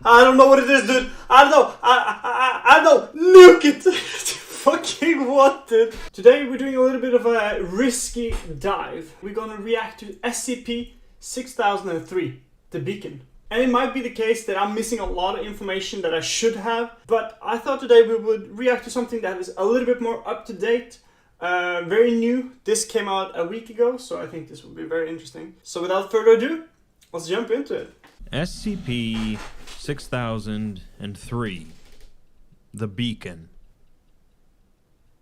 I don't know what it is, dude. I don't know. I don't know. Nuke it. Fucking what, dude? Today we're doing a little bit of a risky dive. We're gonna react to SCP-6003, the beacon. And it might be the case that I'm missing a lot of information that I should have, but I thought today we would react to something that is a little bit more up to date, very new. This came out a week ago, so I think this will be very interesting. So without further ado, let's jump into it. SCP-6003, the beacon.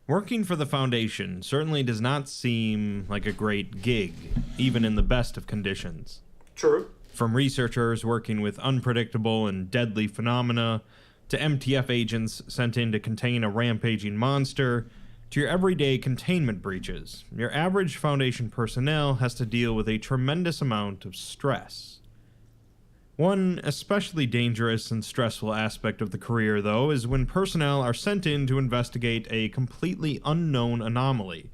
Working for the Foundation certainly does not seem like a great gig, even in the best of conditions. True. From researchers working with unpredictable and deadly phenomena, to MTF agents sent in to contain a rampaging monster, to your everyday containment breaches, your average Foundation personnel has to deal with a tremendous amount of stress. One especially dangerous and stressful aspect of the career, though, is when personnel are sent in to investigate a completely unknown anomaly,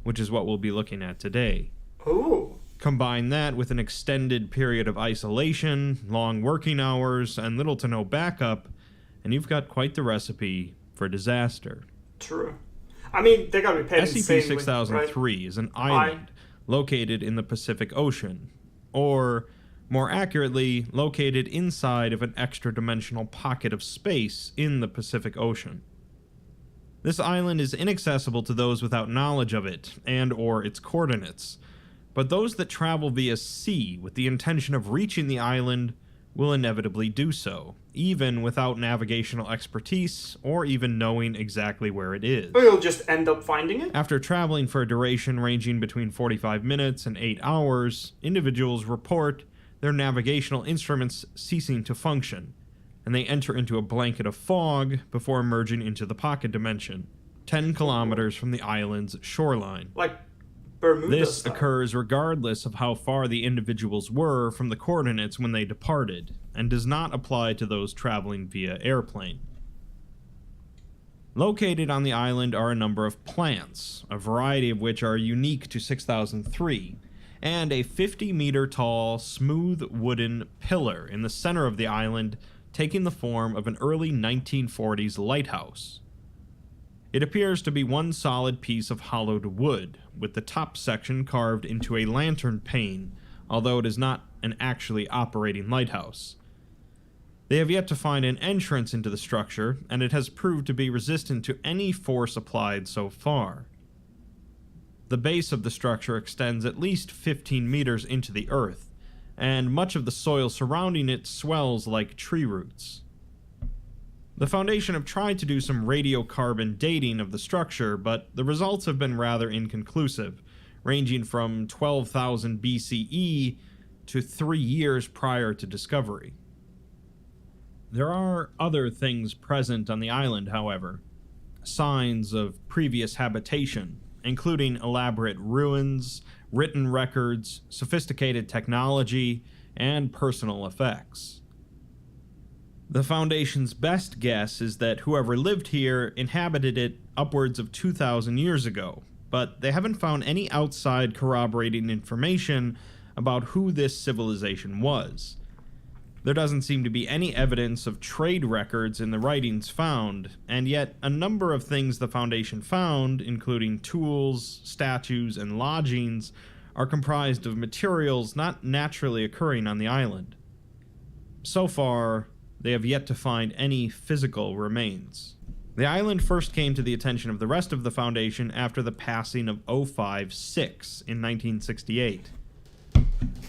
which is what we'll be looking at today. Ooh. Combine that with an extended period of isolation, long working hours, and little to no backup, and you've got quite the recipe for disaster. True. I mean, they gotta be paid SCP-6003 right? is an island located in the Pacific Ocean, or, more accurately, located inside of an extra-dimensional pocket of space in the Pacific Ocean. This island is inaccessible to those without knowledge of it, and or its coordinates, but those that travel via sea with the intention of reaching the island will inevitably do so, even without navigational expertise or even knowing exactly where it is. Or you'll just end up finding it. After traveling for a duration ranging between 45 minutes and 8 hours, individuals report their navigational instruments ceasing to function, and they enter into a blanket of fog before emerging into the pocket dimension, 10 kilometers from the island's shoreline. Like Bermuda This style. occurs regardless of how far the individuals were from the coordinates when they departed, and does not apply to those traveling via airplane. Located on the island are a number of plants, a variety of which are unique to 6003, and a 50-meter tall, smooth wooden pillar in the center of the island, taking the form of an early 1940s lighthouse. It appears to be one solid piece of hollowed wood, with the top section carved into a lantern pane, although it is not an actually operating lighthouse. They have yet to find an entrance into the structure, and it has proved to be resistant to any force applied so far. The base of the structure extends at least 15 meters into the earth, and much of the soil surrounding it swells like tree roots. The Foundation have tried to do some radiocarbon dating of the structure, but the results have been rather inconclusive, ranging from 12,000 BCE to 3 years prior to discovery. There are other things present on the island, however. Signs of previous habitation, including elaborate ruins, written records, sophisticated technology, and personal effects. The Foundation's best guess is that whoever lived here inhabited it upwards of 2,000 years ago, but they haven't found any outside corroborating information about who this civilization was. There doesn't seem to be any evidence of trade records in the writings found, and yet a number of things the Foundation found, including tools, statues, and lodgings, are comprised of materials not naturally occurring on the island. So far, they have yet to find any physical remains. The island first came to the attention of the rest of the Foundation after the passing of 056 in 1968.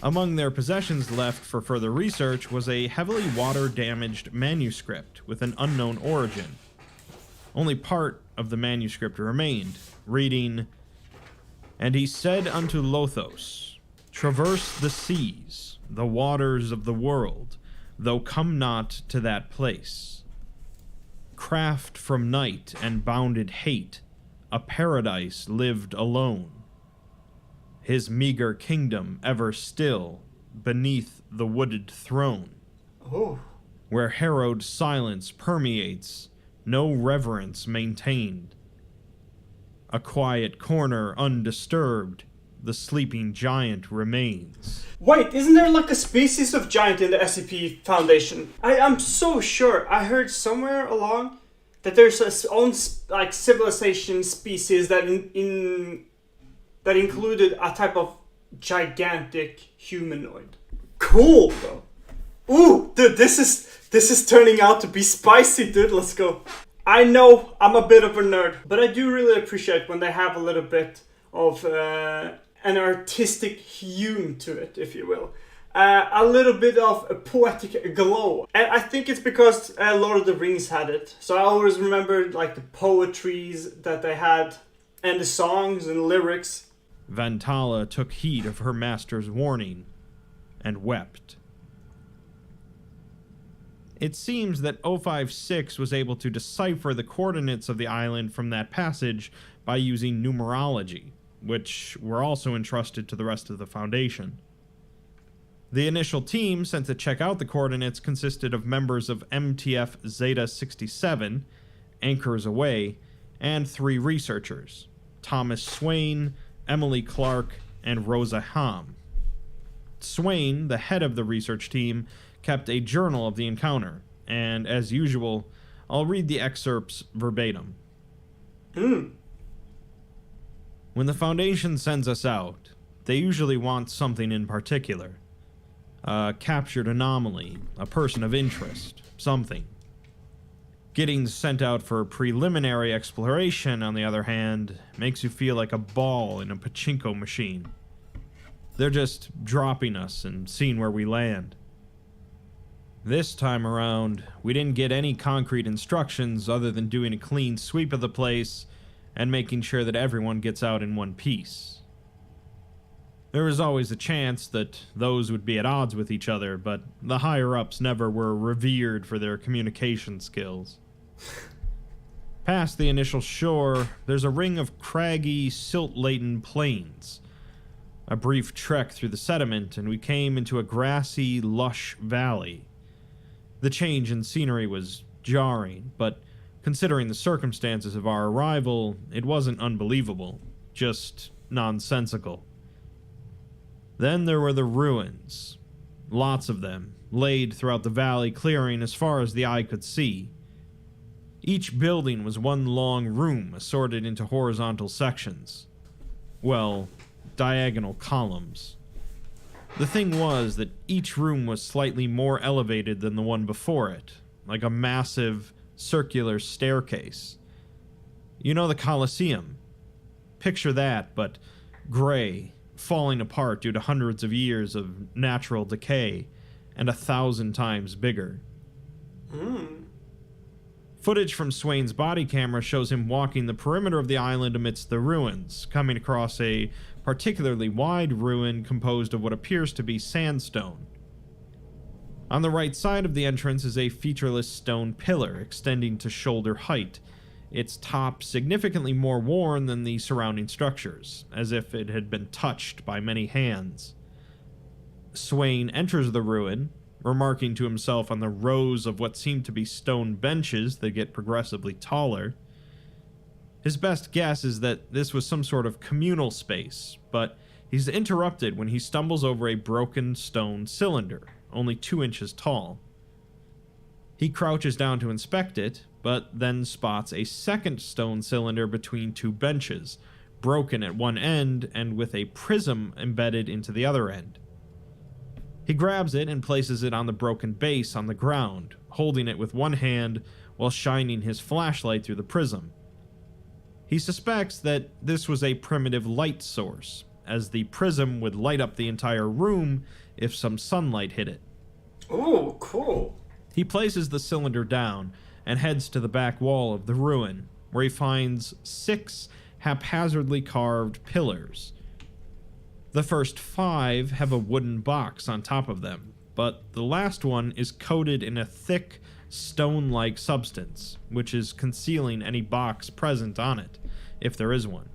Among their possessions left for further research was a heavily water-damaged manuscript with an unknown origin. Only part of the manuscript remained, reading, "And he said unto Lothos, Traverse the seas, the waters of the world, though come not to that place. Craft from night and bounded hate, a paradise lived alone. His meager kingdom ever still, beneath the wooded throne. Oh. Where harrowed silence permeates, no reverence maintained. A quiet corner undisturbed, the sleeping giant remains. Wait, isn't there like a species of giant in the SCP Foundation? I'm so sure I heard somewhere along that there's its own like civilization species that that included a type of gigantic humanoid. Cool, though. Ooh, dude, this is turning out to be spicy, dude. Let's go. I know I'm a bit of a nerd, but I do really appreciate when they have a little bit of an artistic hue to it, if you will. A little bit of a poetic glow. And I think it's because Lord of the Rings had it. So I always remember like the poetries that they had and the songs and lyrics. Vantala took heed of her master's warning and wept. It seems that 056 was able to decipher the coordinates of the island from that passage by using numerology, which were also entrusted to the rest of the Foundation. The initial team sent to check out the coordinates consisted of members of MTF Zeta 67, Anchors Away, and 3 researchers, Thomas Swain, Emily Clark, and Rosa Ham. Swain, the head of the research team, kept a journal of the encounter, and as usual, I'll read the excerpts verbatim. When the Foundation sends us out, they usually want something in particular. A captured anomaly, a person of interest, something. Getting sent out for preliminary exploration, on the other hand, makes you feel like a ball in a pachinko machine. They're just dropping us and seeing where we land. This time around, we didn't get any concrete instructions other than doing a clean sweep of the place and making sure that everyone gets out in one piece. There was always a chance that those would be at odds with each other, but the higher-ups never were revered for their communication skills. Past the initial shore, there's a ring of craggy, silt-laden plains. A brief trek through the sediment, and we came into a grassy, lush valley. The change in scenery was jarring, but considering the circumstances of our arrival, it wasn't unbelievable, just nonsensical. Then there were the ruins. Lots of them, laid throughout the valley clearing as far as the eye could see. Each building was one long room assorted into horizontal sections. Well, diagonal columns. The thing was that each room was slightly more elevated than the one before it, like a massive, circular staircase. You know the Colosseum? Picture that, but gray, falling apart due to hundreds of years of natural decay, and 1,000 times bigger. Footage from Swain's body camera shows him walking the perimeter of the island amidst the ruins, coming across a particularly wide ruin composed of what appears to be sandstone. On the right side of the entrance is a featureless stone pillar extending to shoulder height, its top significantly more worn than the surrounding structures, as if it had been touched by many hands. Swain enters the ruin, remarking to himself on the rows of what seem to be stone benches that get progressively taller. His best guess is that this was some sort of communal space, but he's interrupted when he stumbles over a broken stone cylinder, only 2 inches tall. He crouches down to inspect it, but then spots a second stone cylinder between 2 benches, broken at one end and with a prism embedded into the other end. He grabs it and places it on the broken base on the ground, holding it with one hand while shining his flashlight through the prism. He suspects that this was a primitive light source, as the prism would light up the entire room if some sunlight hit it. Ooh, cool. He places the cylinder down and heads to the back wall of the ruin, where he finds 6 haphazardly carved pillars. The first 5 have a wooden box on top of them, but the last one is coated in a thick, stone-like substance, which is concealing any box present on it, if there is one.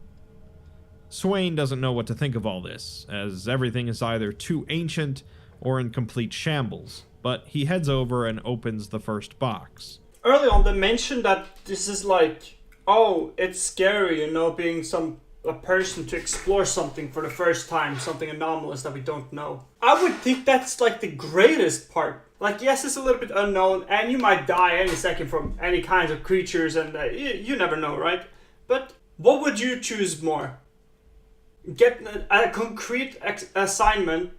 Swain doesn't know what to think of all this, as everything is either too ancient or in complete shambles, but he heads over and opens the first box. Early on, they mentioned that this is like, oh, it's scary, being some a person to explore something for the first time, something anomalous that we don't know. I would think that's like the greatest part. Like, yes, it's a little bit unknown, and you might die any second from any kinds of creatures, and you never know, right? But what would you choose more? Get a concrete assignment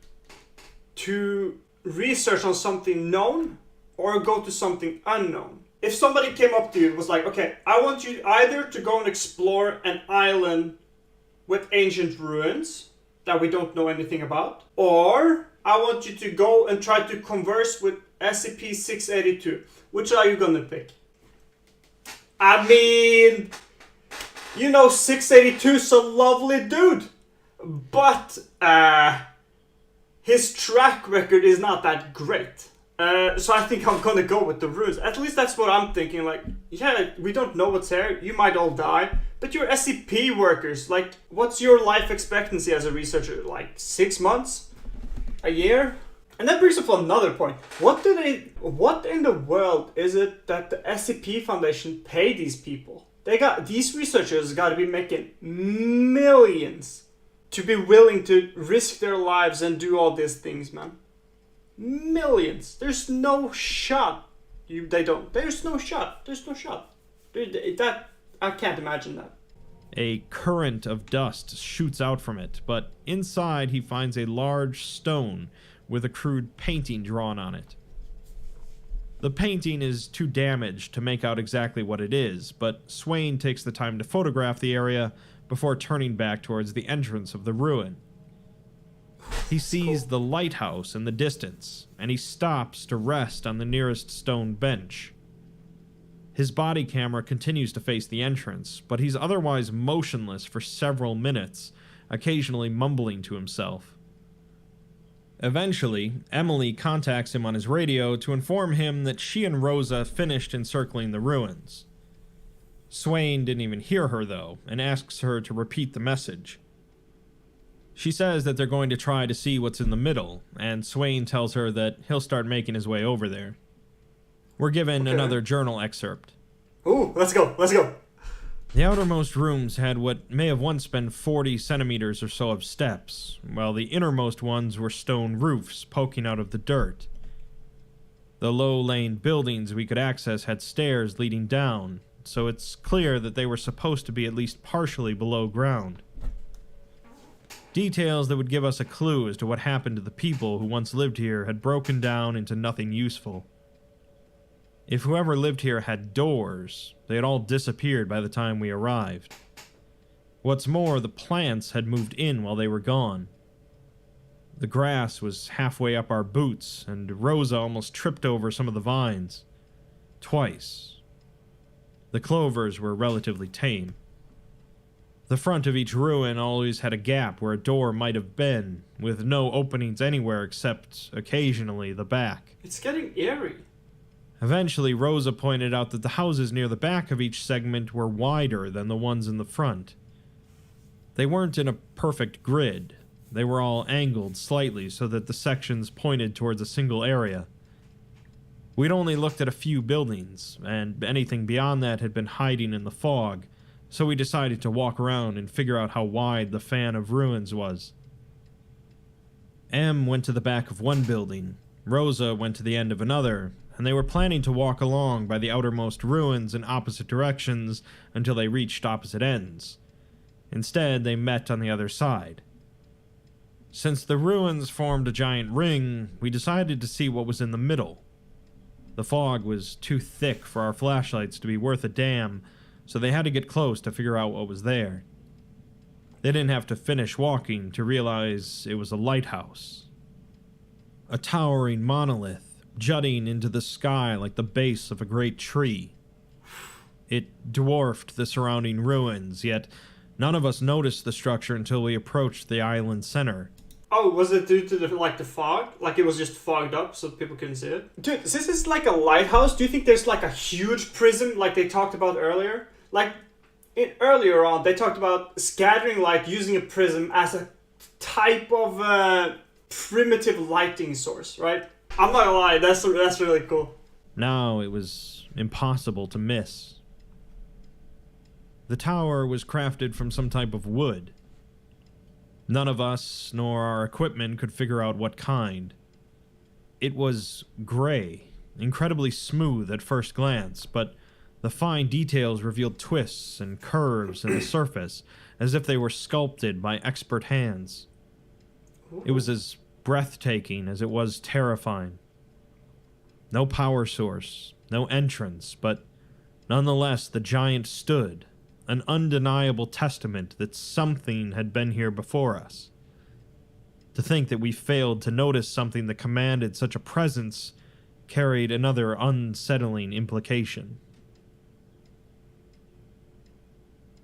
to research on something known, or go to something unknown? If somebody came up to you and was like, okay, I want you either to go and explore an island with ancient ruins that we don't know anything about, or I want you to go and try to converse with SCP-682. Which are you gonna pick? I mean, you know 682's a lovely dude, but his track record is not that great. So I think I'm gonna go with the ruins. At least that's what I'm thinking. Like, yeah, we don't know what's there. You might all die, but you're SCP workers. Like, what's your life expectancy as a researcher? Like 6 months? A year? And that brings up another point. What in the world is it that the SCP Foundation pay these people? These researchers gotta be making millions to be willing to risk their lives and do all these things, man. Millions. There's no shot. There's no shot. I can't imagine that. A current of dust shoots out from it, but inside he finds a large stone with a crude painting drawn on it. The painting is too damaged to make out exactly what it is, but Swain takes the time to photograph the area before turning back towards the entrance of the ruin. He sees the lighthouse in the distance, and he stops to rest on the nearest stone bench. His body camera continues to face the entrance, but he's otherwise motionless for several minutes, occasionally mumbling to himself. Eventually, Emily contacts him on his radio to inform him that she and Rosa finished encircling the ruins. Swain didn't even hear her, though, and asks her to repeat the message. She says that they're going to try to see what's in the middle, and Swain tells her that he'll start making his way over there. We're given another journal excerpt. Ooh, let's go. The outermost rooms had what may have once been 40 centimeters or so of steps, while the innermost ones were stone roofs poking out of the dirt. The low-laned buildings we could access had stairs leading down, so it's clear that they were supposed to be at least partially below ground. Details that would give us a clue as to what happened to the people who once lived here had broken down into nothing useful. If whoever lived here had doors, they had all disappeared by the time we arrived. What's more, the plants had moved in while they were gone. The grass was halfway up our boots, and Rosa almost tripped over some of the vines. Twice. The clovers were relatively tame. The front of each ruin always had a gap where a door might have been, with no openings anywhere except, occasionally, the back. It's getting eerie. Eventually, Rosa pointed out that the houses near the back of each segment were wider than the ones in the front. They weren't in a perfect grid. They were all angled slightly so that the sections pointed towards a single area. We'd only looked at a few buildings, and anything beyond that had been hiding in the fog, so we decided to walk around and figure out how wide the fan of ruins was. M went to the back of one building, Rosa went to the end of another, and they were planning to walk along by the outermost ruins in opposite directions until they reached opposite ends. Instead, they met on the other side. Since the ruins formed a giant ring, we decided to see what was in the middle. The fog was too thick for our flashlights to be worth a damn, so they had to get close to figure out what was there. They didn't have to finish walking to realize it was a lighthouse. A towering monolith, jutting into the sky like the base of a great tree. It dwarfed the surrounding ruins, yet none of us noticed the structure until we approached the island center. Oh, was it due to the fog? Like it was just fogged up so people couldn't see it? Dude, this is like a lighthouse. Do you think there's like a huge prism like they talked about earlier? Like, earlier on, they talked about scattering light using a prism as a type of primitive lighting source, right? I'm not gonna lie, that's really cool. Now it was impossible to miss. The tower was crafted from some type of wood. None of us nor our equipment could figure out what kind. It was gray, incredibly smooth at first glance, but the fine details revealed twists and curves in the surface, as if they were sculpted by expert hands. It was as breathtaking as it was terrifying. No power source, no entrance, but nonetheless the giant stood, an undeniable testament that something had been here before us. To think that we failed to notice something that commanded such a presence carried another unsettling implication.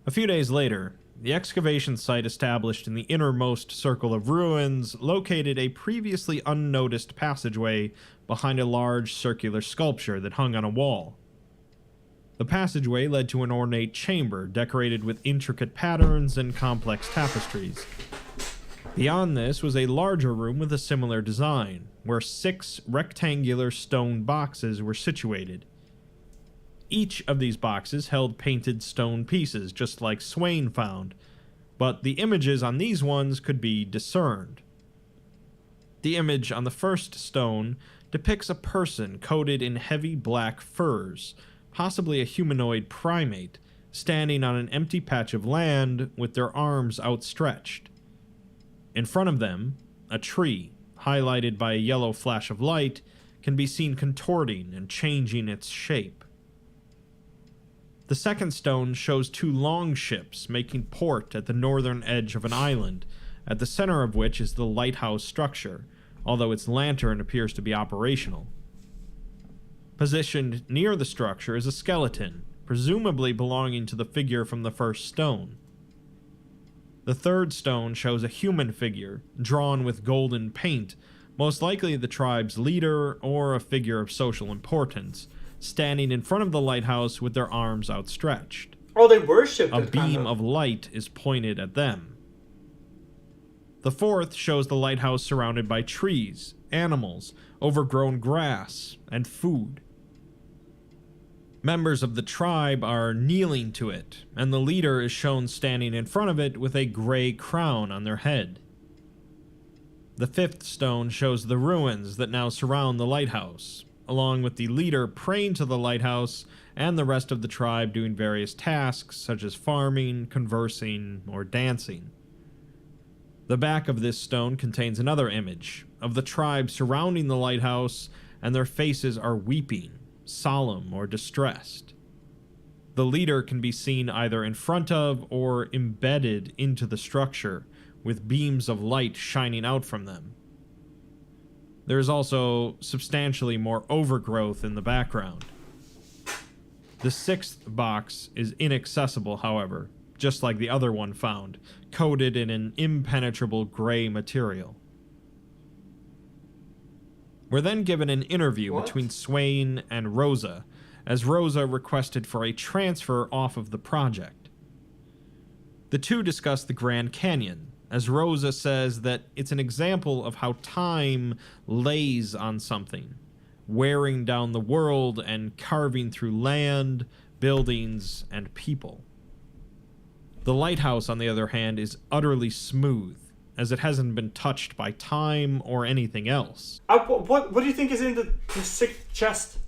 A few days later, the excavation site established in the innermost circle of ruins located a previously unnoticed passageway behind a large circular sculpture that hung on a wall. The passageway led to an ornate chamber decorated with intricate patterns and complex tapestries. Beyond this was a larger room with a similar design, where 6 rectangular stone boxes were situated. Each of these boxes held painted stone pieces, just like Swain found, but the images on these ones could be discerned. The image on the first stone depicts a person coated in heavy black furs, possibly a humanoid primate, standing on an empty patch of land with their arms outstretched. In front of them, a tree, highlighted by a yellow flash of light, can be seen contorting and changing its shape. The second stone shows 2 longships making port at the northern edge of an island, at the center of which is the lighthouse structure, although its lantern appears to be operational. Positioned near the structure is a skeleton, presumably belonging to the figure from the first stone. The third stone shows a human figure, drawn with golden paint, most likely the tribe's leader or a figure of social importance, standing in front of the lighthouse with their arms outstretched. Oh, they worship it. A beam of light is pointed at them. The fourth shows the lighthouse surrounded by trees, animals, overgrown grass, and food. Members of the tribe are kneeling to it, and the leader is shown standing in front of it with a gray crown on their head. The fifth stone shows the ruins that now surround the lighthouse, along with the leader praying to the lighthouse and the rest of the tribe doing various tasks such as farming, conversing, or dancing. The back of this stone contains another image of the tribe surrounding the lighthouse, and their faces are weeping, solemn, or distressed. The leader can be seen either in front of or embedded into the structure, with beams of light shining out from them. There is also substantially more overgrowth in the background. The sixth box is inaccessible, however, just like the other one found, coated in an impenetrable gray material. We're then given an interview between Swain and Rosa, as Rosa requested for a transfer off of the project. The two discuss the Grand Canyon, as Rosa says that it's an example of how time lays on something, wearing down the world and carving through land, buildings, and people. The lighthouse, on the other hand, is utterly smooth, as it hasn't been touched by time or anything else. What do you think is in the sixth chest?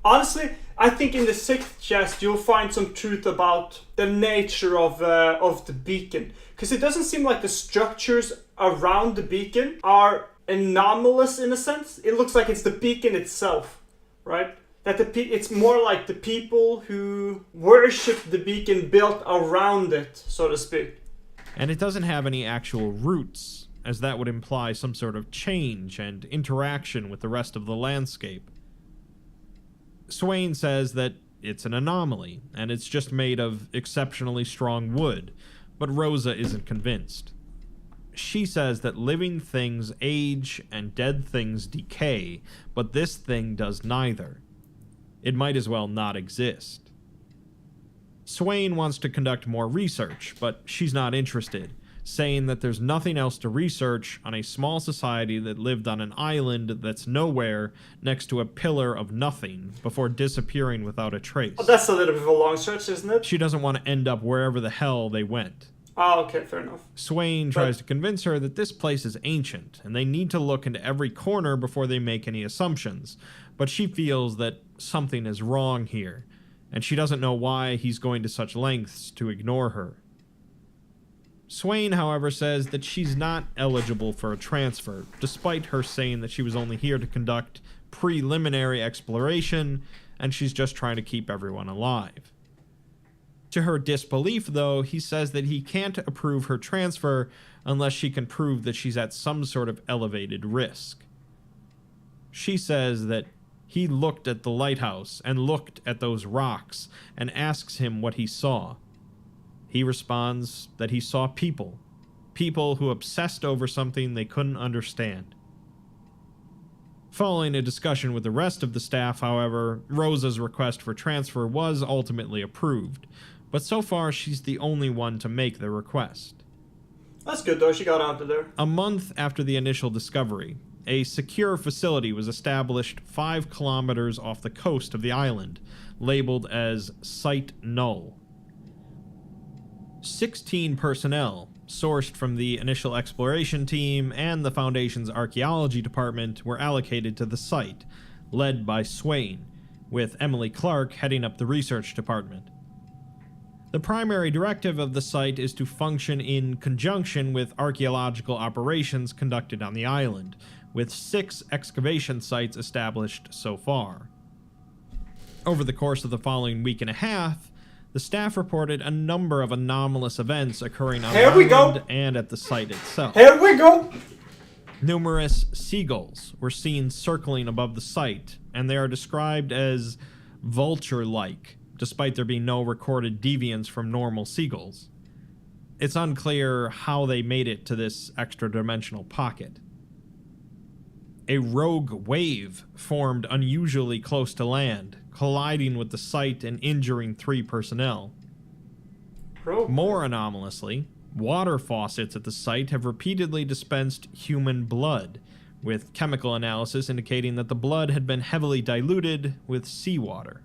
Honestly, I think in the sixth chest you'll find some truth about the nature of the beacon. Because it doesn't seem like the structures around the beacon are anomalous in a sense. It looks like it's the beacon itself, right? That it's more like the people who worship the beacon built around it, so to speak. And it doesn't have any actual roots, as that would imply some sort of change and interaction with the rest of the landscape. Swain says that it's an anomaly, and it's just made of exceptionally strong wood, but Rosa isn't convinced. She says that living things age and dead things decay, but this thing does neither. It might as well not exist. Swain wants to conduct more research, but she's not interested, saying that there's nothing else to research on a small society that lived on an island that's nowhere next to a pillar of nothing before disappearing without a trace. Oh, that's a little bit of a long stretch, isn't it? She doesn't want to end up wherever the hell they went. Oh, okay, fair enough. Swain tries to convince her that this place is ancient, and they need to look into every corner before they make any assumptions, but she feels that something is wrong here, and she doesn't know why he's going to such lengths to ignore her. Swain, however, says that she's not eligible for a transfer, despite her saying that she was only here to conduct preliminary exploration, and she's just trying to keep everyone alive. To her disbelief, though, he says that he can't approve her transfer unless she can prove that she's at some sort of elevated risk. She says that he looked at the lighthouse and looked at those rocks and asks him what he saw. He responds that he saw people who obsessed over something they couldn't understand. Following a discussion with the rest of the staff, however, Rosa's request for transfer was ultimately approved, but so far she's the only one to make the request. That's good though, she got out of there. A month after the initial discovery, a secure facility was established 5 kilometers off the coast of the island, labeled as Site Null. 16 personnel, sourced from the initial exploration team and the Foundation's archaeology department, were allocated to the site, led by Swain, with Emily Clark heading up the research department. The primary directive of the site is to function in conjunction with archaeological operations conducted on the island, with 6 excavation sites established so far. Over the course of the following week and a half, the staff reported a number of anomalous events occurring on the island and at the site itself. Here we go! Numerous seagulls were seen circling above the site, and they are described as vulture-like, despite there being no recorded deviance from normal seagulls. It's unclear how they made it to this extra-dimensional pocket. A rogue wave formed unusually close to land, colliding with the site and injuring 3 personnel. More anomalously, water faucets at the site have repeatedly dispensed human blood, with chemical analysis indicating that the blood had been heavily diluted with seawater.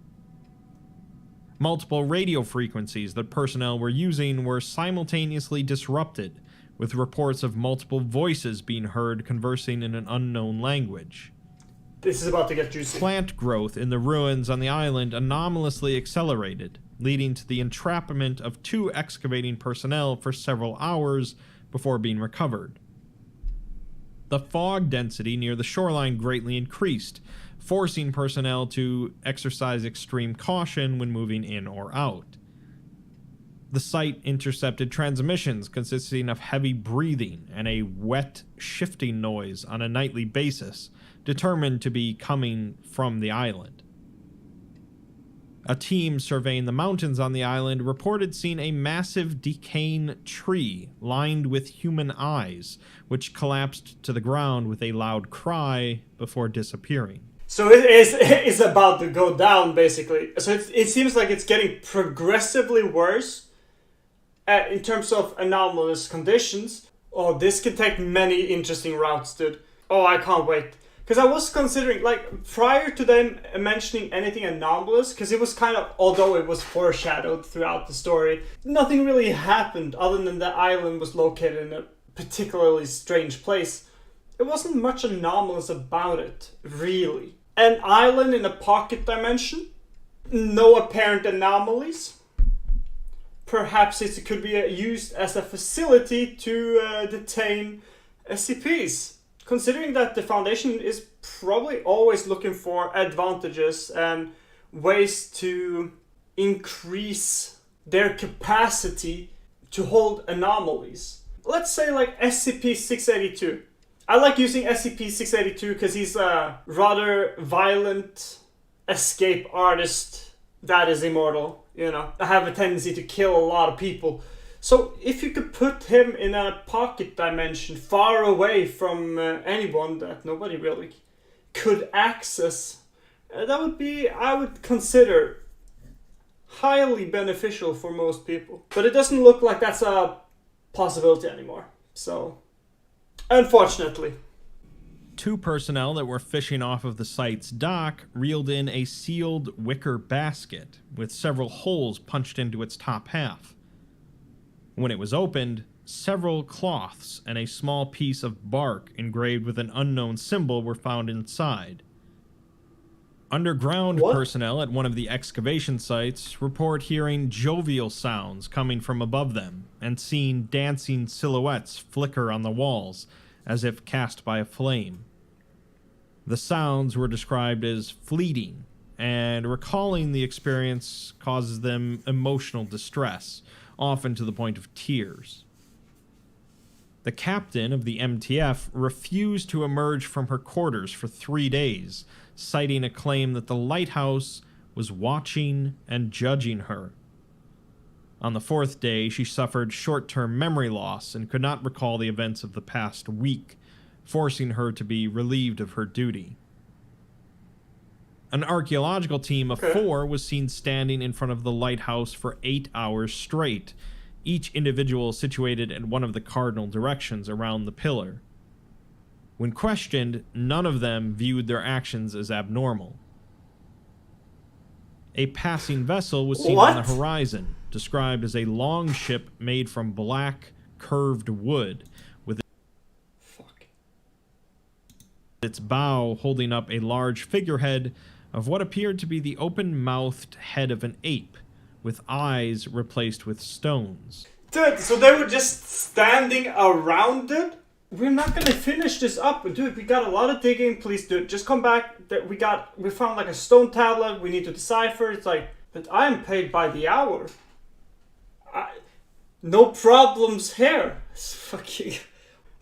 Multiple radio frequencies that personnel were using were simultaneously disrupted, with reports of multiple voices being heard conversing in an unknown language. This is about to get juicy. Plant growth in the ruins on the island anomalously accelerated, leading to the entrapment of 2 excavating personnel for several hours before being recovered. The fog density near the shoreline greatly increased, forcing personnel to exercise extreme caution when moving in or out. The site intercepted transmissions consisting of heavy breathing and a wet, shifting noise on a nightly basis, determined to be coming from the island. A team surveying the mountains on the island reported seeing a massive decaying tree lined with human eyes, which collapsed to the ground with a loud cry before disappearing. So it's about to go down, basically. So it seems like it's getting progressively worse in terms of anomalous conditions. Oh, this could take many interesting routes, dude. Oh, I can't wait. Because I was considering, like, prior to them mentioning anything anomalous, because it was kind of, although it was foreshadowed throughout the story, nothing really happened other than the island was located in a particularly strange place. It wasn't much anomalous about it, really. An island in a pocket dimension, no apparent anomalies. Perhaps it could be used as a facility to detain SCPs. Considering that the Foundation is probably always looking for advantages and ways to increase their capacity to hold anomalies. Let's say like SCP-682. I like using SCP-682 because he's a rather violent escape artist that is immortal, you know. I have a tendency to kill a lot of people. So if you could put him in a pocket dimension far away from anyone that nobody really could access, that would be, I would consider, highly beneficial for most people. But it doesn't look like that's a possibility anymore. So, unfortunately. 2 personnel that were fishing off of the site's dock reeled in a sealed wicker basket with several holes punched into its top half. When it was opened, several cloths and a small piece of bark engraved with an unknown symbol were found inside. Underground personnel at one of the excavation sites report hearing jovial sounds coming from above them and seeing dancing silhouettes flicker on the walls as if cast by a flame. The sounds were described as fleeting, and recalling the experience causes them emotional distress, often to the point of tears. The captain of the MTF refused to emerge from her quarters for 3 days, citing a claim that the lighthouse was watching and judging her. On the 4th day, she suffered short-term memory loss and could not recall the events of the past week, forcing her to be relieved of her duty. An archaeological team of 4 was seen standing in front of the lighthouse for 8 hours straight, each individual situated in one of the cardinal directions around the pillar. When questioned, none of them viewed their actions as abnormal. A passing vessel was seen on the horizon, described as a long ship made from black, curved wood, with its bow holding up a large figurehead of what appeared to be the open-mouthed head of an ape, with eyes replaced with stones. Dude, so they were just standing around it? We're not gonna finish this up. Dude, we got a lot of digging. Please, dude, just come back. We found like a stone tablet. We need to decipher. It's like, but I am paid by the hour. No problems here. Fuck you.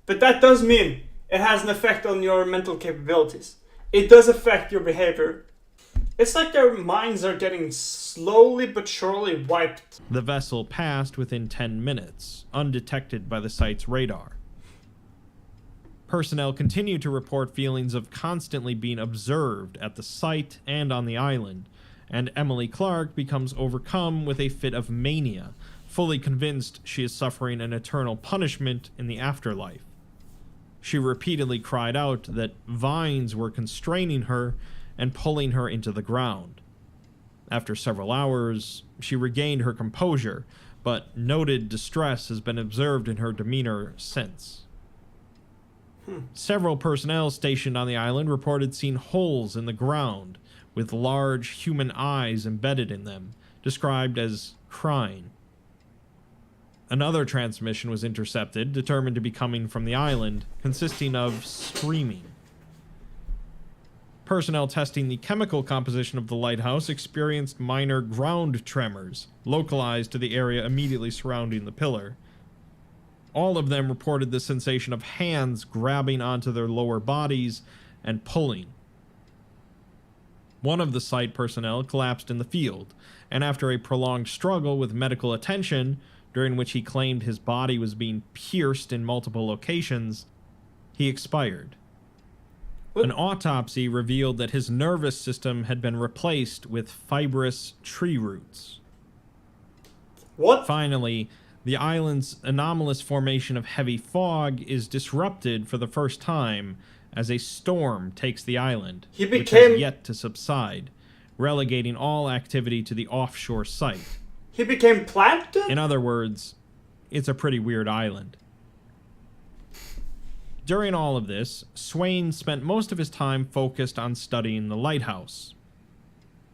But that does mean it has an effect on your mental capabilities. It does affect your behavior. It's like their minds are getting slowly but surely wiped. The vessel passed within 10 minutes, undetected by the site's radar. Personnel continue to report feelings of constantly being observed at the site and on the island, and Emily Clark becomes overcome with a fit of mania, fully convinced she is suffering an eternal punishment in the afterlife. She repeatedly cried out that vines were constraining her and pulling her into the ground. After several hours, she regained her composure, but noted distress has been observed in her demeanor since. Several personnel stationed on the island reported seeing holes in the ground with large human eyes embedded in them, described as crying. Another transmission was intercepted, determined to be coming from the island, consisting of screaming. Personnel testing the chemical composition of the lighthouse experienced minor ground tremors, localized to the area immediately surrounding the pillar. All of them reported the sensation of hands grabbing onto their lower bodies and pulling. One of the site personnel collapsed in the field, and after a prolonged struggle with medical attention, during which he claimed his body was being pierced in multiple locations, he expired. An autopsy revealed that his nervous system had been replaced with fibrous tree roots. What? Finally, the island's anomalous formation of heavy fog is disrupted for the first time as a storm takes the island, which has yet to subside, relegating all activity to the offshore site. He became plankton? In other words, it's a pretty weird island. During all of this, Swain spent most of his time focused on studying the lighthouse.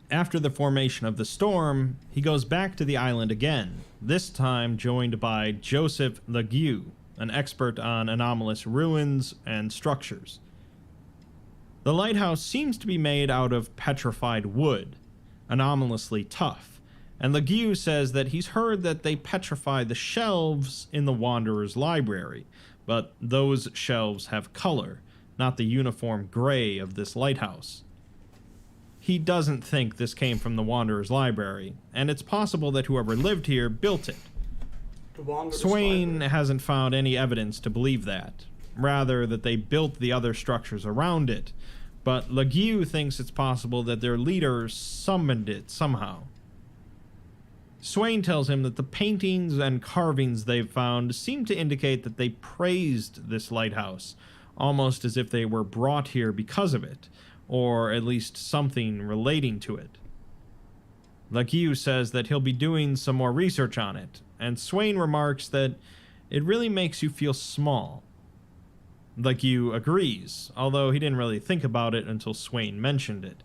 After the formation of the storm, he goes back to the island again, this time joined by Joseph Legueux, an expert on anomalous ruins and structures. The lighthouse seems to be made out of petrified wood, anomalously tough, and Legueux says that he's heard that they petrify the shelves in the Wanderer's library, but those shelves have color, not the uniform gray of this lighthouse. He doesn't think this came from the Wanderer's library, and it's possible that whoever lived here built it. Swain hasn't found any evidence to believe that, rather that they built the other structures around it, but Legueux thinks it's possible that their leader summoned it somehow. Swain tells him that the paintings and carvings they've found seem to indicate that they praised this lighthouse, almost as if they were brought here because of it, or at least something relating to it. Legueux says that he'll be doing some more research on it, and Swain remarks that it really makes you feel small. Legueux agrees, although he didn't really think about it until Swain mentioned it.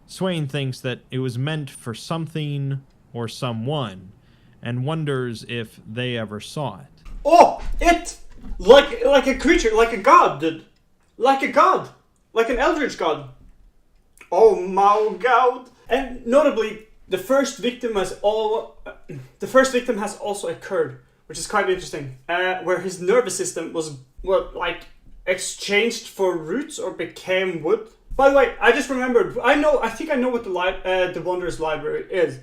Swain thinks that it was meant for something or someone, and wonders if they ever saw it. Oh, it! Like a creature, like a god, dude. Like a god. Like an eldritch god. Oh my god. And notably, the first victim has also occurred, which is quite interesting, where his nervous system was, exchanged for roots or became wood. By the way, I just remembered, I think I know what the Wanderer's Library is.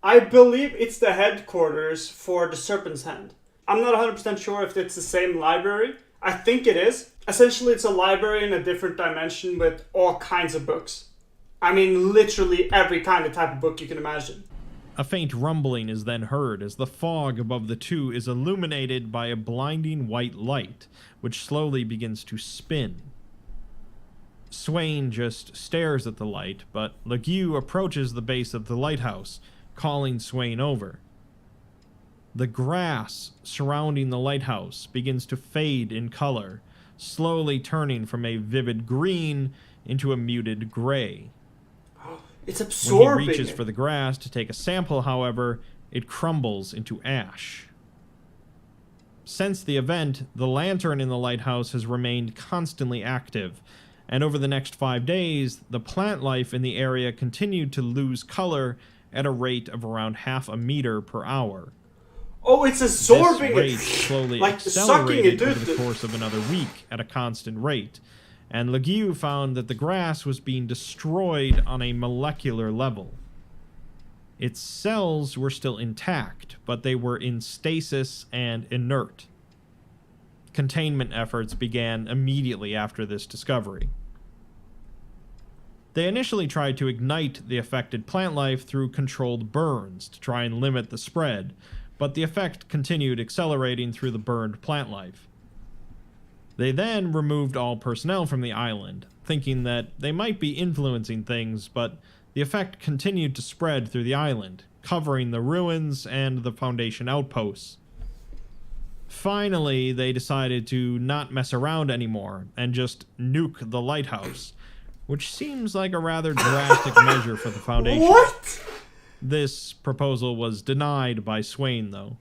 I believe it's the headquarters for the Serpent's Hand. I'm not 100% sure if it's the same library. I think it is. Essentially, it's a library in a different dimension with all kinds of books. I mean, literally every kind of type of book you can imagine. A faint rumbling is then heard as the fog above the two is illuminated by a blinding white light, which slowly begins to spin. Swain just stares at the light, but Legueux approaches the base of the lighthouse, calling Swain over. The grass surrounding the lighthouse begins to fade in color, slowly turning from a vivid green into a muted gray. It's absorbing. When he reaches for the grass to take a sample, however, it crumbles into ash. Since the event, the lantern in the lighthouse has remained constantly active, and over the next 5 days, the plant life in the area continued to lose color at a rate of around 0.5 meter per hour. Oh, it's absorbing this rate slowly accelerated over the course of another week at a constant rate, and Legueux found that the grass was being destroyed on a molecular level. Its cells were still intact, but they were in stasis and inert. Containment efforts began immediately after this discovery. They initially tried to ignite the affected plant life through controlled burns to try and limit the spread, but the effect continued accelerating through the burned plant life. They then removed all personnel from the island, thinking that they might be influencing things, but the effect continued to spread through the island, covering the ruins and the Foundation outposts. Finally, they decided to not mess around anymore and just nuke the lighthouse, which seems like a rather drastic measure for the Foundation. What? This proposal was denied by Swain, though.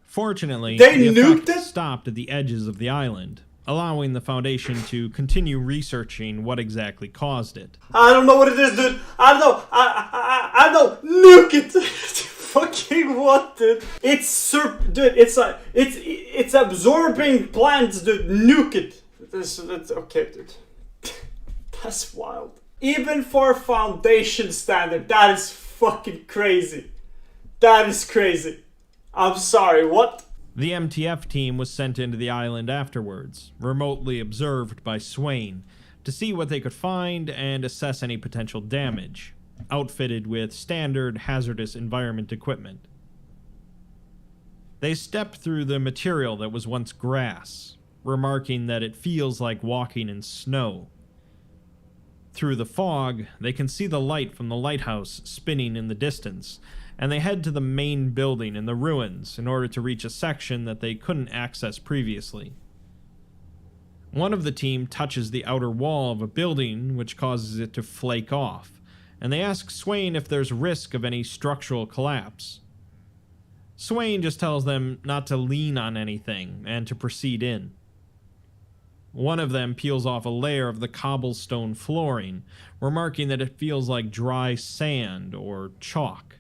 Fortunately, they the nuked effect it? stopped at the edges of the island, allowing the Foundation to continue researching what exactly caused it. I don't know what it is, dude. I don't know. I don't nuke it. Fucking what, dude? It's absorbing plants, dude. Nuke it. That's okay, dude. That's wild. Even for Foundation standard, that is fucking crazy. That is crazy. I'm sorry, what? The MTF team was sent into the island afterwards, remotely observed by Swain, to see what they could find and assess any potential damage, outfitted with standard hazardous environment equipment. They stepped through the material that was once grass, remarking that it feels like walking in snow. Through the fog, they can see the light from the lighthouse spinning in the distance, and they head to the main building in the ruins in order to reach a section that they couldn't access previously. One of the team touches the outer wall of a building, which causes it to flake off, and they ask Swain if there's risk of any structural collapse. Swain just tells them not to lean on anything and to proceed in. One of them peels off a layer of the cobblestone flooring, remarking that it feels like dry sand or chalk.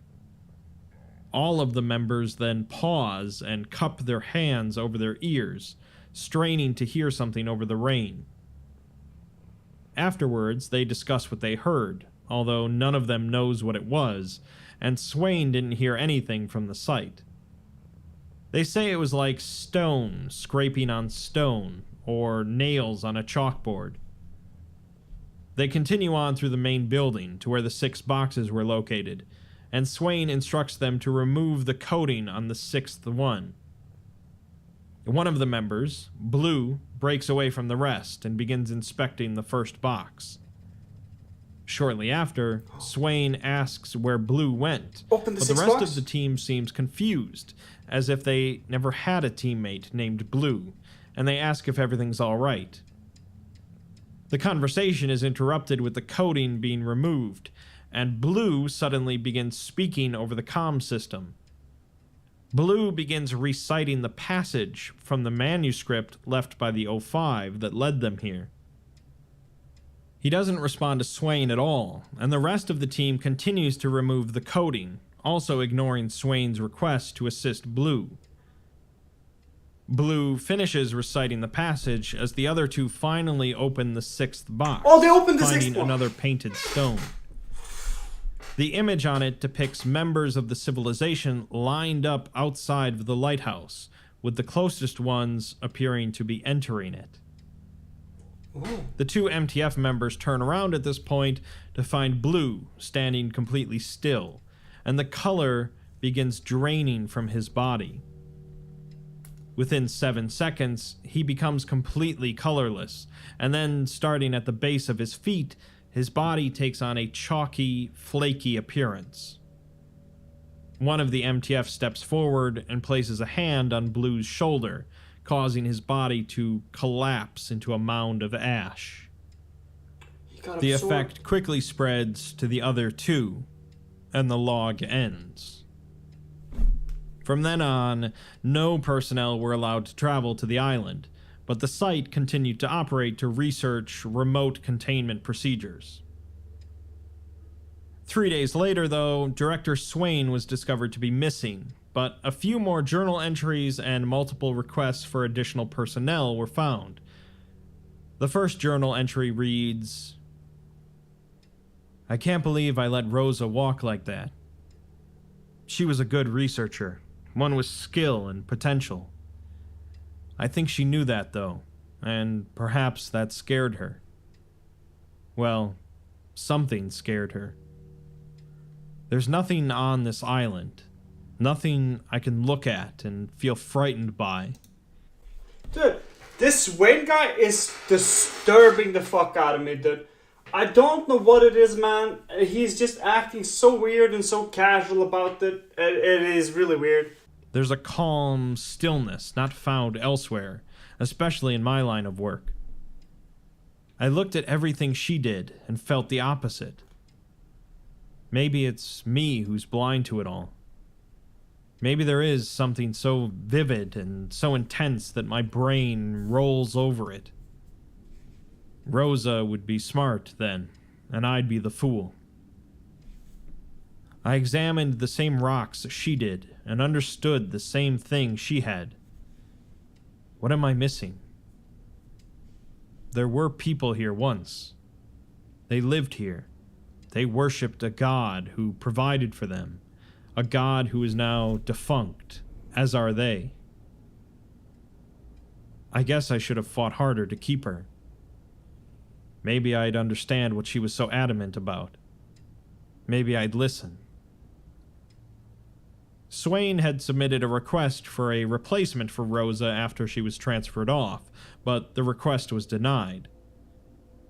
All of the members then pause and cup their hands over their ears, straining to hear something over the rain. Afterwards, they discuss what they heard, although none of them knows what it was, and Swain didn't hear anything from the site. They say it was like stone scraping on stone, or nails on a chalkboard. They continue on through the main building to where the 6 boxes were located, and Swain instructs them to remove the coating on the sixth one. One of the members, Blue, breaks away from the rest and begins inspecting the first box. Shortly after, Swain asks where Blue went, Open but the sixth rest box? of the team seems confused, as if they never had a teammate named Blue, and they ask if everything's alright. The conversation is interrupted with the coating being removed, and Blue suddenly begins speaking over the comm system. Blue begins reciting the passage from the manuscript left by the O5 that led them here. He doesn't respond to Swain at all, and the rest of the team continues to remove the coating, also ignoring Swain's request to assist Blue. Blue finishes reciting the passage as the other two finally open the sixth box, Oh, they opened the finding sixth one. another painted stone. The image on it depicts members of the civilization lined up outside of the lighthouse, with the closest ones appearing to be entering it. Ooh. The two MTF members turn around at this point to find Blue standing completely still, and the color begins draining from his body. Within 7 seconds, he becomes completely colorless, and then, starting at the base of his feet, his body takes on a chalky, flaky appearance. One of the MTF steps forward and places a hand on Blue's shoulder, causing his body to collapse into a mound of ash. The effect quickly spreads to the other two, and the log ends. From then on, no personnel were allowed to travel to the island, but the site continued to operate to research remote containment procedures. 3 days later, though, Director Swain was discovered to be missing, but a few more journal entries and multiple requests for additional personnel were found. The first journal entry reads, "I can't believe I let Rosa walk like that. She was a good researcher, one with skill and potential. I think she knew that, though, and perhaps that scared her. Well, something scared her. There's nothing on this island, nothing I can look at and feel frightened by." Dude, this Wayne guy is disturbing the fuck out of me, dude. I don't know what it is, man. He's just acting so weird and so casual about it. It is really weird. There's a calm stillness not found elsewhere, especially in my line of work. I looked at everything she did and felt the opposite. Maybe it's me who's blind to it all. Maybe there is something so vivid and so intense that my brain rolls over it. Rosa would be smart then, and I'd be the fool. I examined the same rocks she did and understood the same thing she had. What am I missing? There were people here once. They lived here. They worshipped a god who provided for them, a god who is now defunct, as are they. I guess I should have fought harder to keep her. Maybe I'd understand what she was so adamant about. Maybe I'd listen. Swain had submitted a request for a replacement for Rosa after she was transferred off, but the request was denied.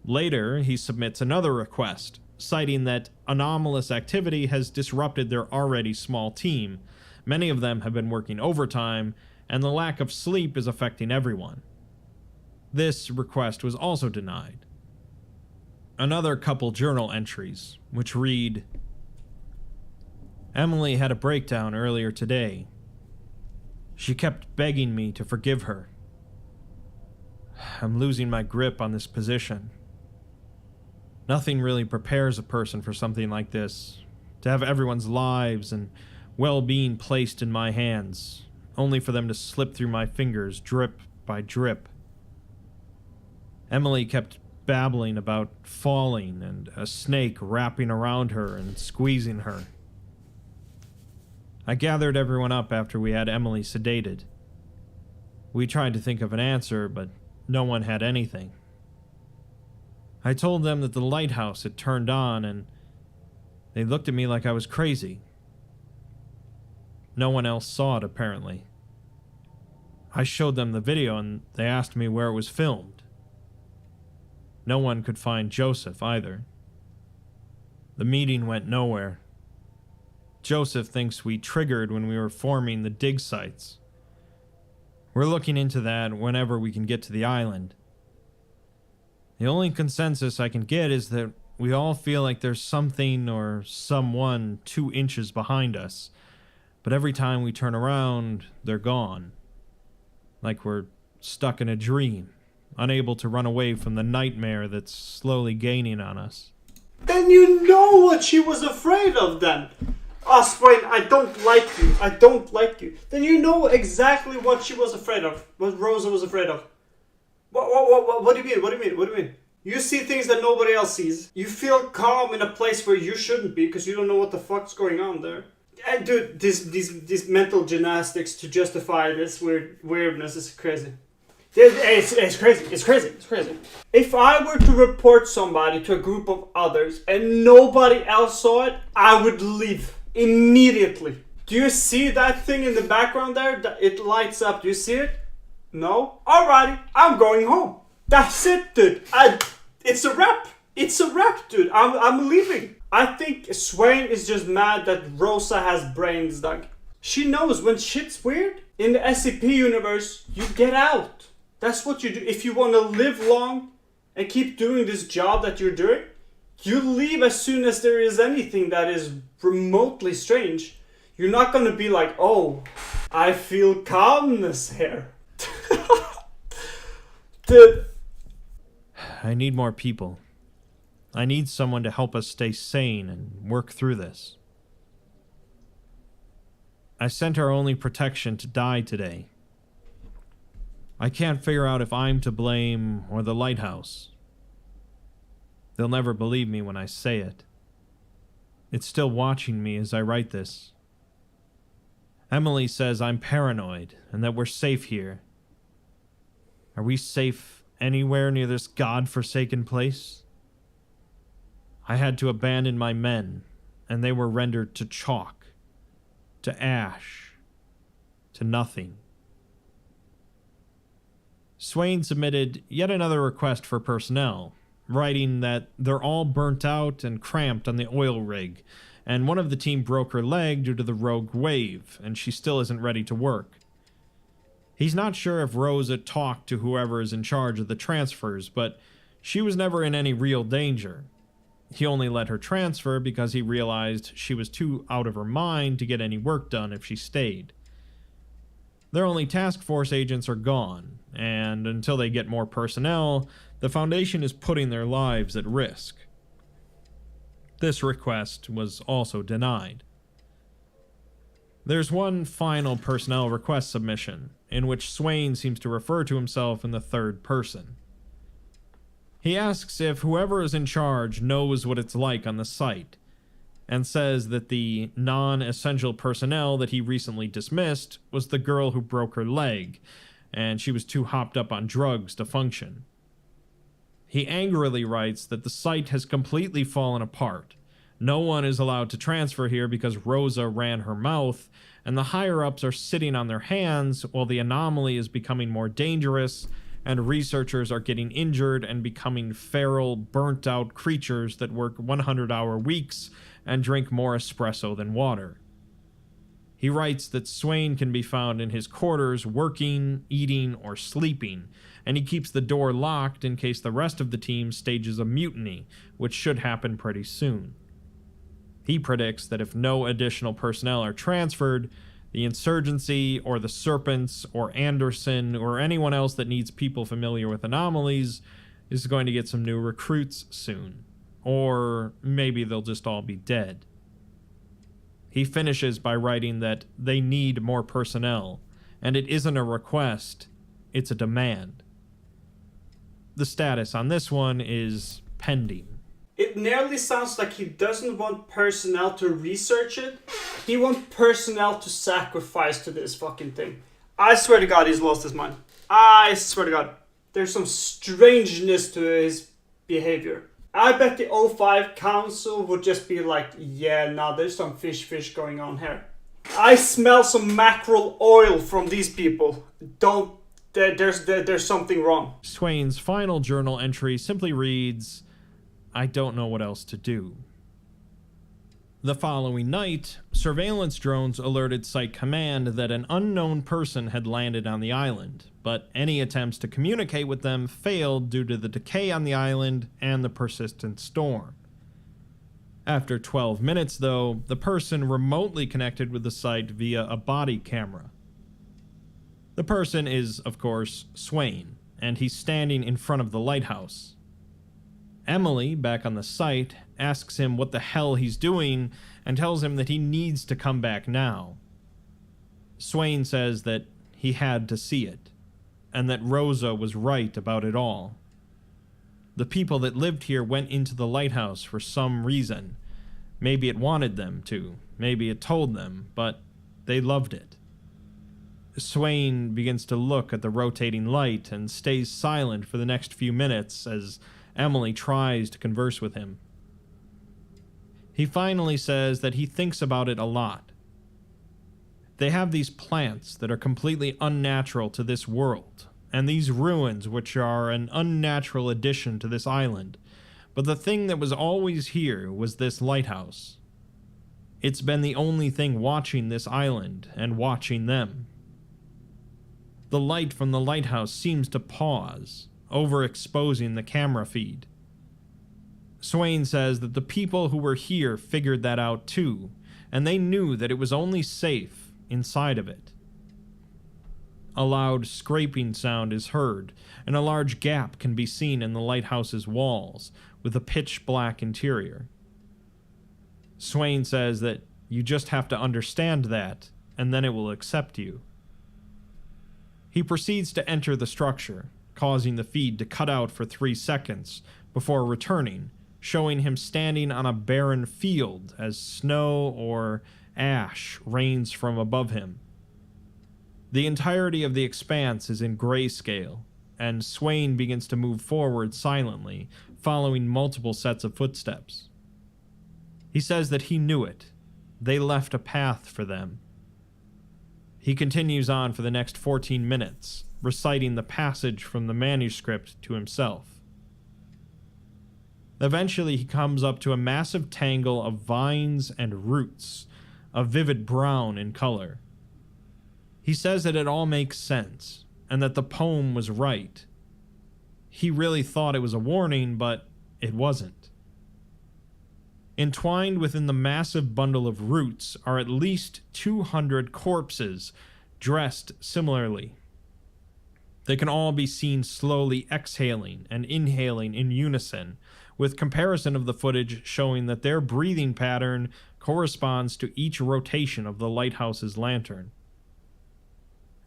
Later, he submits another request, citing that anomalous activity has disrupted their already small team. Many of them have been working overtime, and the lack of sleep is affecting everyone. This request was also denied. Another couple journal entries, which read, "Emily had a breakdown earlier today. She kept begging me to forgive her. I'm losing my grip on this position. Nothing really prepares a person for something like this, to have everyone's lives and well-being placed in my hands, only for them to slip through my fingers drip by drip. Emily kept babbling about falling and a snake wrapping around her and squeezing her. I gathered everyone up after we had Emily sedated. We tried to think of an answer, but no one had anything. I told them that the lighthouse had turned on and They looked at me like I was crazy. No one else saw it, apparently. I showed them the video and they asked me where it was filmed. No one could find Joseph either. The meeting went nowhere. Joseph thinks we triggered when we were forming the dig sites. We're looking into that whenever we can get to the island. The only consensus I can get is that we all feel like there's something or someone 2 inches behind us, but every time we turn around, they're gone. Like we're stuck in a dream, unable to run away from the nightmare that's slowly gaining on us. Then you know what she was afraid of then. Oh, Swain, I don't like you. I don't like you. Then you know exactly what she was afraid of. What Rosa was afraid of. What do you mean? What do you mean? What do you mean? You see things that nobody else sees. You feel calm in a place where you shouldn't be because you don't know what the fuck's going on there. And dude, these mental gymnastics to justify this weirdness is crazy. It's crazy. If I were to report somebody to a group of others and nobody else saw it, I would leave immediately. Do you see that thing in the background there? It lights up. Do you see it? No? Alrighty, I'm going home. That's it, dude. It's a wrap. It's a wrap, dude. I'm leaving. I think Swain is just mad that Rosa has brains, Doug. She knows when shit's weird. In the SCP universe, you get out. That's what you do. If you want to live long and keep doing this job that you're doing, you leave as soon as there is anything that is remotely strange. You're not going to be like, oh, I feel calmness here. Dude. I need more people. I need someone to help us stay sane and work through this. I sent our only protection to die today. I can't figure out if I'm to blame or the lighthouse. They'll never believe me when I say it. It's still watching me as I write this. Emily says I'm paranoid and that we're safe here. Are we safe anywhere near this god-forsaken place? I had to abandon my men, and they were rendered to chalk, to ash, to nothing. Swain submitted yet another request for personnel, writing that they're all burnt out and cramped on the oil rig, and one of the team broke her leg due to the rogue wave, and she still isn't ready to work. He's not sure if Rosa talked to whoever is in charge of the transfers, but she was never in any real danger. He only let her transfer because he realized she was too out of her mind to get any work done if she stayed. Their only task force agents are gone, and until they get more personnel, the Foundation is putting their lives at risk. This request was also denied. There's one final personnel request submission, in which Swain seems to refer to himself in the third person. He asks if whoever is in charge knows what it's like on the site, and says that the non-essential personnel that he recently dismissed was the girl who broke her leg, and she was too hopped up on drugs to function. He angrily writes that the site has completely fallen apart. No one is allowed to transfer here because Rosa ran her mouth, and the higher-ups are sitting on their hands while the anomaly is becoming more dangerous, and researchers are getting injured and becoming feral, burnt-out creatures that work 100-hour weeks and drink more espresso than water. He writes that Swain can be found in his quarters working, eating, or sleeping, and he keeps the door locked in case the rest of the team stages a mutiny, which should happen pretty soon. He predicts that if no additional personnel are transferred, the Insurgency, or the Serpents, or Anderson, or anyone else that needs people familiar with anomalies is going to get some new recruits soon. Or maybe they'll just all be dead. He finishes by writing that they need more personnel, and it isn't a request, it's a demand. The status on this one is pending. It nearly sounds like he doesn't want personnel to research it. He wants personnel to sacrifice to this fucking thing. I swear to God, he's lost his mind. I swear to God. There's some strangeness to his behavior. I bet the O5 council would just be like, yeah, nah, there's some fish going on here. I smell some mackerel oil from these people. There's something wrong. Swain's final journal entry simply reads, "I don't know what else to do." The following night, surveillance drones alerted Site Command that an unknown person had landed on the island, but any attempts to communicate with them failed due to the decay on the island and the persistent storm. After 12 minutes, though, the person remotely connected with the site via a body camera. The person is, of course, Swain, and he's standing in front of the lighthouse. Emily, back on the site, asks him what the hell he's doing and tells him that he needs to come back now. Swain says that he had to see it, and that Rosa was right about it all. The people that lived here went into the lighthouse for some reason. Maybe it wanted them to, maybe it told them, but they loved it. Swain begins to look at the rotating light and stays silent for the next few minutes as Emily tries to converse with him. He finally says that he thinks about it a lot. They have these plants that are completely unnatural to this world, and these ruins which are an unnatural addition to this island, but the thing that was always here was this lighthouse. It's been the only thing watching this island and watching them. The light from the lighthouse seems to pause, overexposing the camera feed. Swain says that the people who were here figured that out too, and they knew that it was only safe inside of it. A loud scraping sound is heard, and a large gap can be seen in the lighthouse's walls, with a pitch-black interior. Swain says that you just have to understand that, and then it will accept you. He proceeds to enter the structure, causing the feed to cut out for 3 seconds, before returning, showing him standing on a barren field as snow or ash rains from above him. The entirety of the expanse is in grayscale, and Swain begins to move forward silently, following multiple sets of footsteps. He says that he knew it. They left a path for them. He continues on for the next 14 minutes, reciting the passage from the manuscript to himself. Eventually, he comes up to a massive tangle of vines and roots, a vivid brown in color. He says that it all makes sense, and that the poem was right. He really thought it was a warning, but it wasn't. Entwined within the massive bundle of roots are at least 200 corpses, dressed similarly. They can all be seen slowly exhaling and inhaling in unison, with comparison of the footage showing that their breathing pattern corresponds to each rotation of the lighthouse's lantern.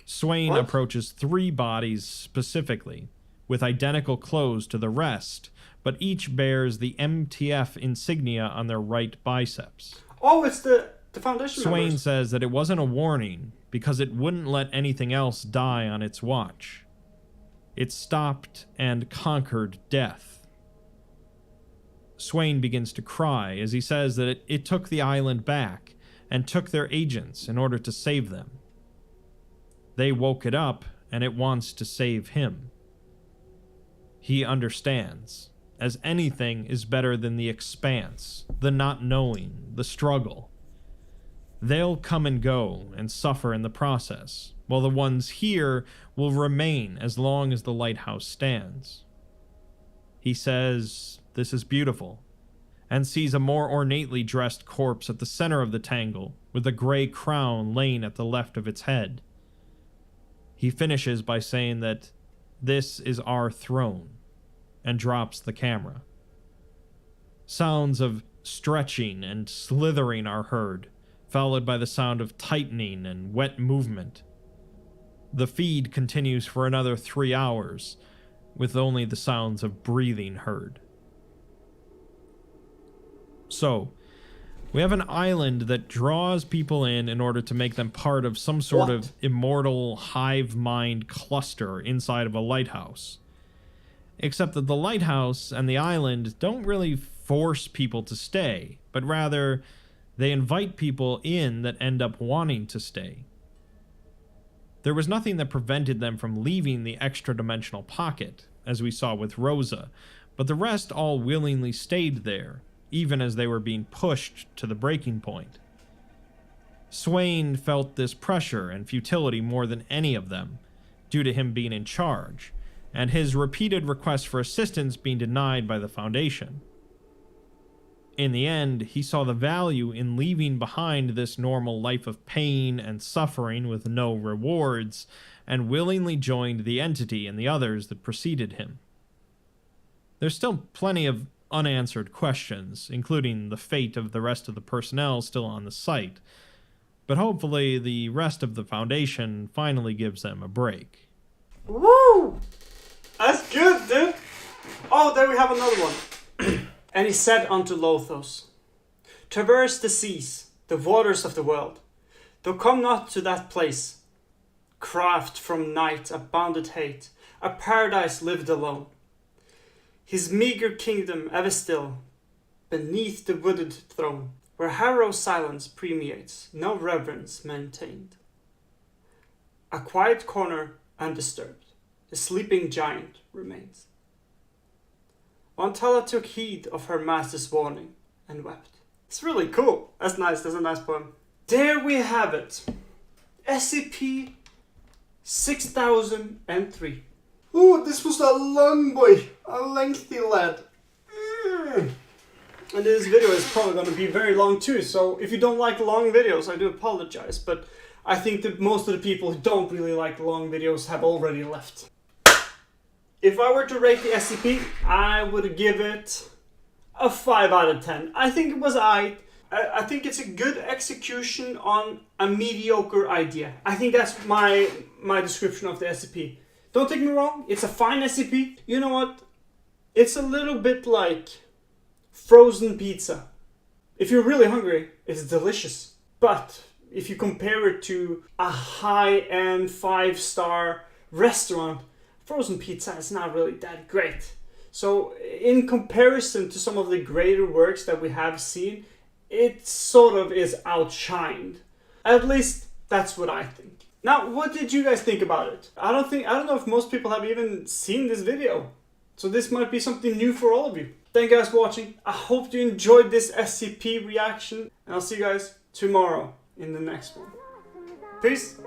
Swain approaches 3 bodies specifically, with identical clothes to the rest, but each bears the MTF insignia on their right biceps. Oh, it's the Foundation Swain members. says that it wasn't a warning because it wouldn't let anything else die on its watch. It stopped and conquered death. Swain begins to cry as he says that it took the island back and took their agents in order to save them. They woke it up and it wants to save him. He understands, as anything is better than the expanse, the not knowing, the struggle. They'll come and go and suffer in the process, while the ones here will remain as long as the lighthouse stands. He says this is beautiful, and sees a more ornately dressed corpse at the center of the tangle, with a gray crown laying at the left of its head. He finishes by saying that this is our throne, and drops the camera. Sounds of stretching and slithering are heard, followed by the sound of tightening and wet movement. The feed continues for another 3 hours, with only the sounds of breathing heard. So, we have an island that draws people in order to make them part of some sort of immortal hive mind cluster inside of a lighthouse. Except that the lighthouse and the island don't really force people to stay, but rather they invite people in that end up wanting to stay. There was nothing that prevented them from leaving the extra-dimensional pocket, as we saw with Rosa, but the rest all willingly stayed there, even as they were being pushed to the breaking point. Swain felt this pressure and futility more than any of them, due to him being in charge, and his repeated requests for assistance being denied by the Foundation. In the end, he saw the value in leaving behind this normal life of pain and suffering with no rewards, and willingly joined the entity and the others that preceded him. There's still plenty of unanswered questions, including the fate of the rest of the personnel still on the site, but hopefully the rest of the Foundation finally gives them a break. Woo! That's good, dude! Oh, there we have another one. And he said unto Lothos, traverse the seas, the waters of the world, though come not to that place. Craft from night abounded hate, a paradise lived alone. His meager kingdom ever still, beneath the wooded throne, where harrow silence permeates, no reverence maintained. A quiet corner undisturbed, the sleeping giant remains. Wantala took heed of her master's warning and wept. It's really cool. That's nice. That's a nice poem. There we have it. SCP-6003. Ooh, this was a long boy. A lengthy lad. And this video is probably going to be very long too, so if you don't like long videos, I do apologize, but I think that most of the people who don't really like long videos have already left. If I were to rate the SCP, I would give it a 5 out of 10. I think it was I think it's a good execution on a mediocre idea. I think that's my description of the SCP. Don't take me wrong, it's a fine SCP. You know what? It's a little bit like frozen pizza. If you're really hungry, it's delicious. But if you compare it to a high-end 5-star restaurant, frozen pizza is not really that great. So in comparison to some of the greater works that we have seen, it sort of is outshined. At least that's what I think. Now, what did you guys think about it? I don't know if most people have even seen this video. So this might be something new for all of you. Thank you guys for watching. I hope you enjoyed this SCP reaction. And I'll see you guys tomorrow in the next one. Peace.